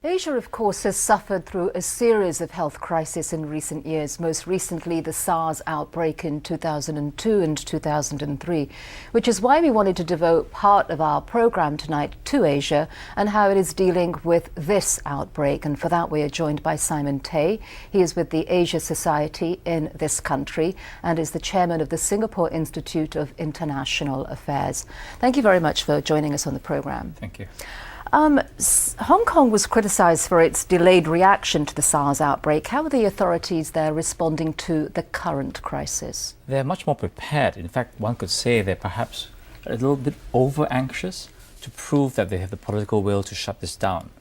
Asia, of course, has suffered through a series of health crises in recent years, most recently the SARS outbreak in 2002 and 2003, which is why we wanted to devote part of our program tonight to Asia and how it is dealing with this outbreak. And for that, we are joined by Simon Tay. He is with the Asia Society in this country and is the chairman of the Singapore Institute of International Affairs. Thank you very much for joining us on the program. Thank you. Hong Kong was criticised for its delayed reaction to the SARS outbreak. How are the authorities there responding to the current crisis? They're much more prepared. In fact, one could say they're perhaps a little bit over-anxious to prove that they have the political will to shut this down.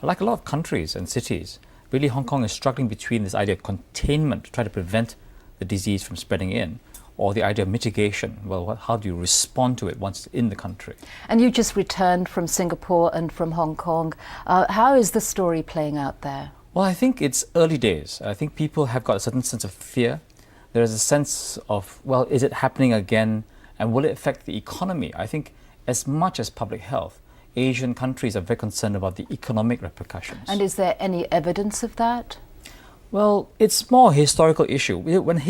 Like a lot of countries and cities, really Hong Kong is struggling between this idea of containment to try to prevent the disease from spreading in, or the idea of mitigation. Well, how do you respond to it once it's in the country? And you just returned from Singapore and from Hong Kong. How is the story playing out there? Well, I think it's early days. I think people have got a certain sense of fear. There is a sense of, well, is it happening again? And will it affect the economy? I think as much as public health, Asian countries are very concerned about the economic repercussions. And is there any evidence of that? Well, it's more a historical issue. When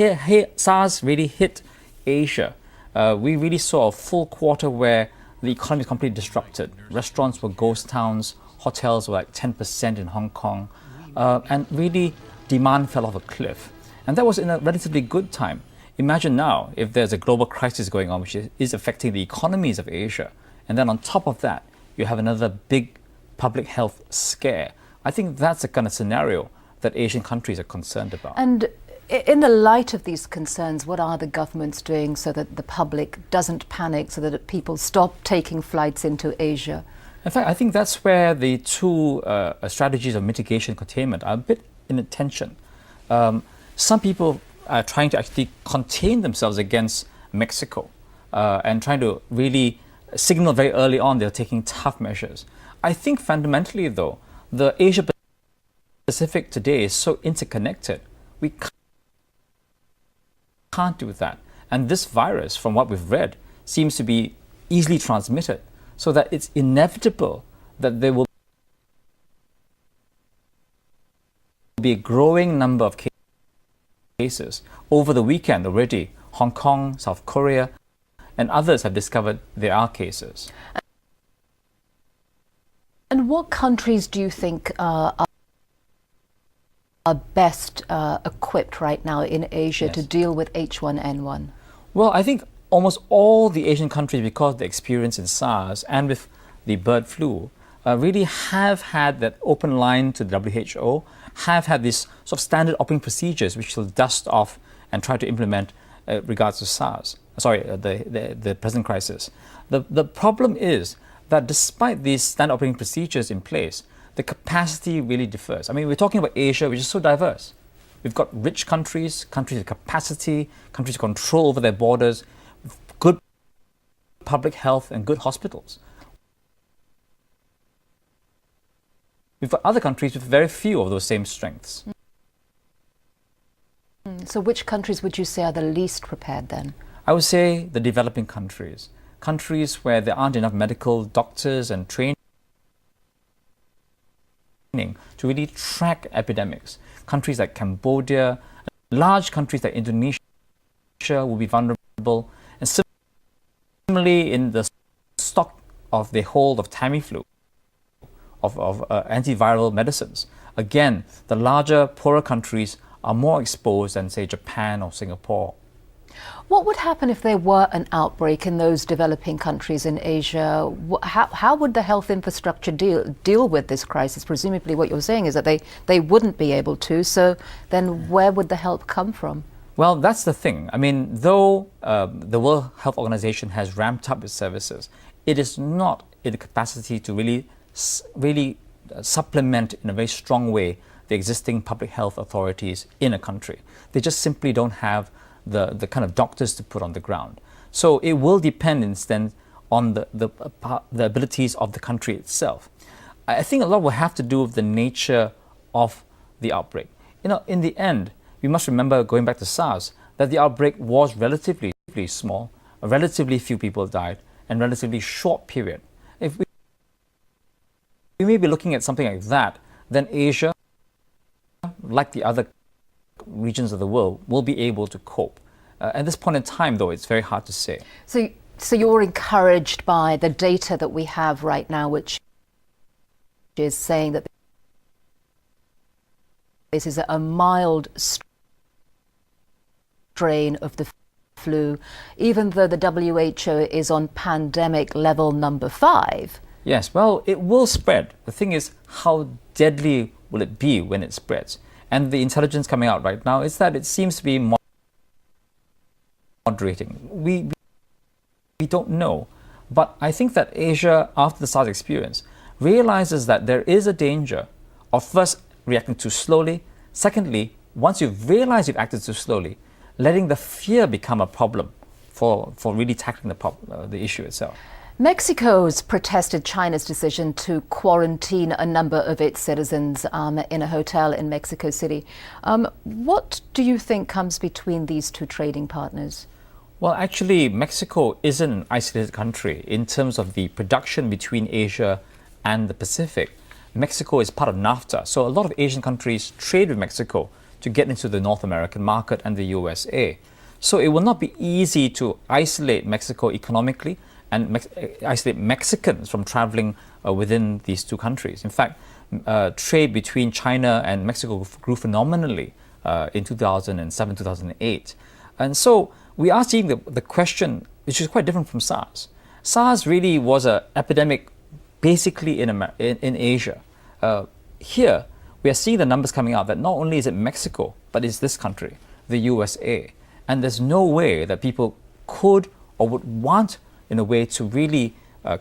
SARS really hit Asia, we really saw a full quarter where the economy was completely disrupted. Restaurants were ghost towns, hotels were like 10% in Hong Kong, and really demand fell off a cliff. And that was in a relatively good time. Imagine now if there's a global crisis going on which is affecting the economies of Asia, and then on top of that, you have another big public health scare. I think that's the kind of scenario that Asian countries are concerned about. And in the light of these concerns, what are the governments doing so that the public doesn't panic, so that people stop taking flights into Asia? In fact, I think that's where the two strategies of mitigation and containment are a bit in tension. Some people are trying to actually contain themselves against Mexico and trying to really signal very early on they're taking tough measures. I think fundamentally, though, the Asia Pacific today is so interconnected, we can't do that. And this virus, from what we've read, seems to be easily transmitted, so that it's inevitable that there will be a growing number of cases. Over the weekend already, Hong Kong, South Korea, and others have discovered there are cases. And what countries do you think are best equipped right now in Asia to deal with H1N1? Well, I think almost all the Asian countries, because of the experience in SARS and with the bird flu, really have had that open line to the WHO, have had these sort of standard operating procedures which will dust off and try to implement regards to SARS. Sorry, the present crisis. The problem is that despite these standard operating procedures in place, the capacity really differs. I mean, we're talking about Asia, which is so diverse. We've got rich countries, countries with capacity, countries with control over their borders, good public health and good hospitals. We've got other countries with very few of those same strengths. So which countries would you say are the least prepared then? I would say the developing countries. Countries where there aren't enough medical doctors and training to really track epidemics. Countries like Cambodia, large countries like Indonesia will be vulnerable. And similarly, in the stock of the hold of Tamiflu, of antiviral medicines, again, the larger, poorer countries are more exposed than, say, Japan or Singapore. What would happen if there were an outbreak in those developing countries in Asia? How would the health infrastructure deal with this crisis? Presumably what you're saying is that they wouldn't be able to, so then where would the help come from? Well, that's the thing. I mean, though the World Health Organization has ramped up its services, it is not in the capacity to really supplement in a very strong way the existing public health authorities in a country. They just simply don't have the kind of doctors to put on the ground. So it will depend instead on the abilities of the country itself. I think a lot will have to do with the nature of the outbreak. You know, in the end, we must remember, going back to SARS, that the outbreak was relatively small, relatively few people died, and relatively short period. If we may be looking at something like that then Asia, like the other regions of the world, will be able to cope. At this point in time, though, it's very hard to say. So you're encouraged by the data that we have right now, which is saying that this is a mild strain of the flu, even though the WHO is on pandemic level number 5. Yes, well, it will spread. The thing is, how deadly will it be when it spreads? And the intelligence coming out right now is that it seems to be moderating. We don't know. But I think that Asia, after the SARS experience, realizes that there is a danger of first reacting too slowly. Secondly, once you've realized you've acted too slowly, letting the fear become a problem for really tackling the issue itself. Mexico's protested China's decision to quarantine a number of its citizens in a hotel in Mexico City. What do you think comes between these two trading partners? Well, actually, Mexico isn't an isolated country in terms of the production between Asia and the Pacific. Mexico is part of NAFTA, so a lot of Asian countries trade with Mexico to get into the North American market and the USA. So it will not be easy to isolate Mexico economically and isolate Mexicans from traveling within these two countries. In fact, trade between China and Mexico grew phenomenally in 2007, 2008. And so we are seeing the question, which is quite different from SARS. SARS really was an epidemic basically in Asia. Here, we are seeing the numbers coming out that not only is it Mexico, but it's this country, the USA. And there's no way that people could or would want, in a way, to really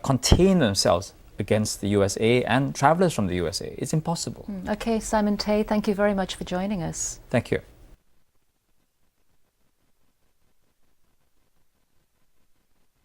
contain themselves against the USA and travelers from the USA. It's impossible. Okay, Simon Tay, thank you very much for joining us. Thank you.